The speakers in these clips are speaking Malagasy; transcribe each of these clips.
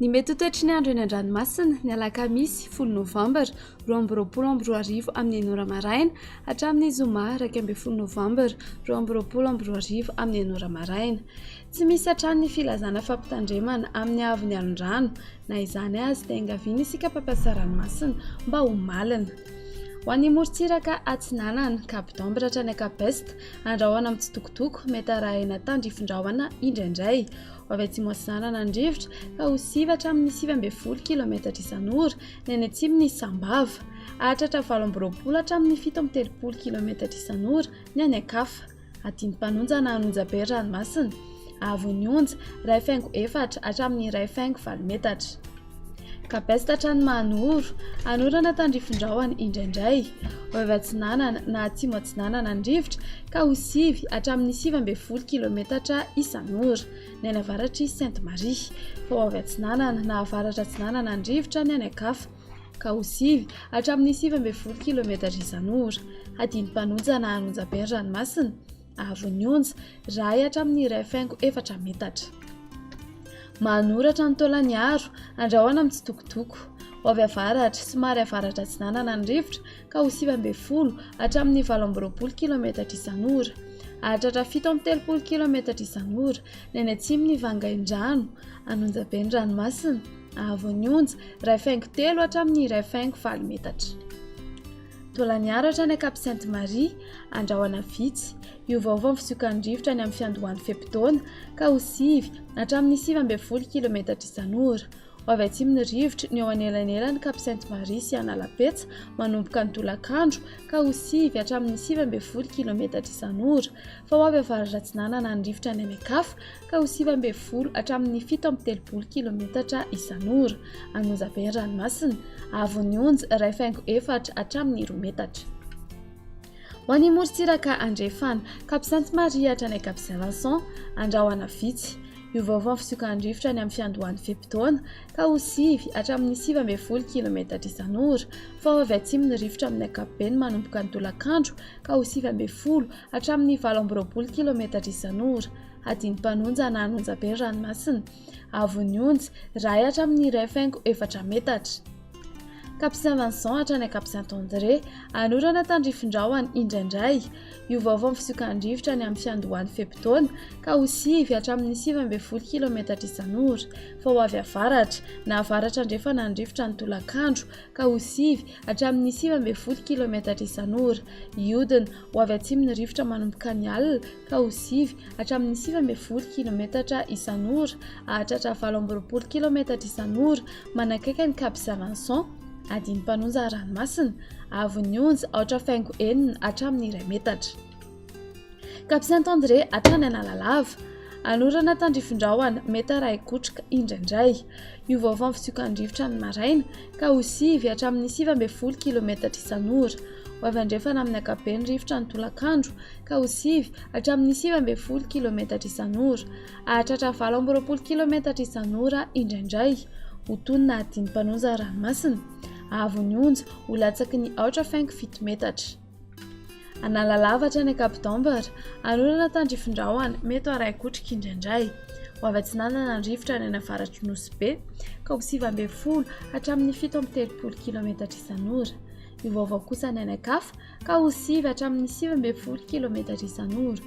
Ny mety ho toetry ny andro eny an-dranomasina ny alakamisy 10 novambra 2024 amin'ny 9 maraina hatramin'ny zoma 1 novambra 2024 amin'ny 9 maraina. Tsy misy hatrany ny filazana fampitandremana amin'ny avy ny alondrano na izany azy dia engaviana isika mpampiasa ranomasina mba ho malina. Ho an'ny morontsiraka Atsinanana, Cap d'Ambre hatrany Capeste, andrahoana amin'ny tsitokotoko mety arahina tandrifin-drahona indraindray. Ho avy atsimo Atsinanana andrivotra ka ho 7 hatramin'ny 9 km isan'ora ny any atsimo ny Sambava, hatratra 7 hatramin'ny 7 km isan'ora ny any Ankafa. Andinim-panonja na Anonjabe ranomasina, Avon'ny onja 1,4 hatramin'ny 1,5 metatra. Capeste hatrany Mahanoro, anorana tandrifin-drahona indraindray. Ho avy Atsinanana na atsimo Atsinanana andrivotra ka ho 7 hatramin'ny 7 km isan'ora ny any avaratry Sainte-Marie. Fa ho avy Atsinanana na avaratra Atsinanana andrivotra ny any Ankafa ka ho 7 hatramin'ny 7 km isan'ora. Andinim-panonja na Anonjabe ranomasina, Avon'ny onja 1 hatramin'ny 1,4 metatra. Mahanoratra ny Taolagnaro, andrahoana amin'ny tsitokotoko. Ho avy avaratra somary avaratra Atsinanana andrivotra ka ho 9 hatramin'ny 18 km isan'ora, hatratra 17 km isan'ora ny any atsimo ny Vangaindrano, Anonjabe ranomasina, Avon'ny onja 1,3 hatramin'ny 1,5 metatra. Taolagnaro hatrany Cap Sainte-Marie, andrahoana vitsy. Iovaova ny fisokan-drivotra ny amin'ny fiandohan'ny fe-potoana ka ho 7 hatramin'ny 17 km isan'ora. Ho avy atsimo ny rivotra ny eo anelanelany Cap Sainte-Marie sy Analapetsa manomboka ny tolakandro ka ho 7 hatramin'ny 17 km isan'ora. Fa ho avy avaratra Atsinanana ny rivotra ny Ankafa ka ho 17 hatramin'ny 17 km isan'ora. Anonjabe ranomasina, Avon'ny onja 1,4 hatramin'ny 2 metatra. Ho an'ny morontsiraka andrefana, Cap Sainte-Marie hatrany Cap Saint-Vincent, andrahoana vitsy. Iovaova ny fisokan-drivotra ny amin'ny fiandohan'ny fe-potoana ka ho 7 hatramin'ny 17 km isan'ora. Fa ho avy atsimo ny rivotra amin'ny ankapobeny manomboka ny tolakandro ka ho 17 hatramin'ny 18 km isan'ora. Andinim-panonja na Anonjabe ranomasina, Avon'ny onja 1 hatramin'ny 1,4 metatra. Cap Saint-Vincent hatrany Cap Saint-André, anorana tandrifin-drahona indraindray. Iovaova ny fisokan-drivotra ny amin'ny fiandohan'ny fe-potoana ka ho 7 hatramin'ny 17 km isan'ora. Fa ho avy avaratra na avaratra andrefana ny rivotra ny tolakandro ka ho 7 hatramin'ny 17 km isan'ora. Iodina ho avy atsimo ny rivotra manomboka ny alina ka ho 7 hatramin'ny 17 km isan'ora, hatratra 18 km isan'ora manakaiky ny Cap Saint-Vincent. Andinim-panonja ranomasina, Avon'ny onja 4,4 hatramin'ny 2 metatra. Cap Saint-André hatrany Analalava, anorana tandrifin-drahona mety arahi-kotroka indraindray. Iovaova ny fisokan-drivotra ny maraina ka ho 7 hatramin'ny 17 km isan'ora. Ho avy andrefana amin'ny ankapobeny rivotra ny tolakandro ka ho 7 hatramin'ny 17 km isan'ora, hatratra 18 km isan'ora indraindray. Ho tonina andinim-panonja ranomasina, Avon'ny onja ho latsaky ny 4,7 metatra. Analalava hatrany Cap d'Ambre, anorana tandrifin-drahona mety arahi-kotroka indraindray. Ho avy Atsinanana ny rivotra ny avaratry Nosy ka ho 17 hatramin'ny 17 km isan'ora. Iovaova kosa ny any Ankafa ka ho 7 hatramin'ny 17 km isan'ora.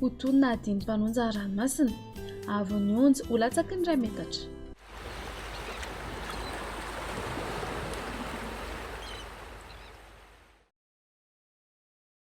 Ho tonina andinim-panonja ranomasina, Avon'ny onja ho latsaky ny 2 metatra.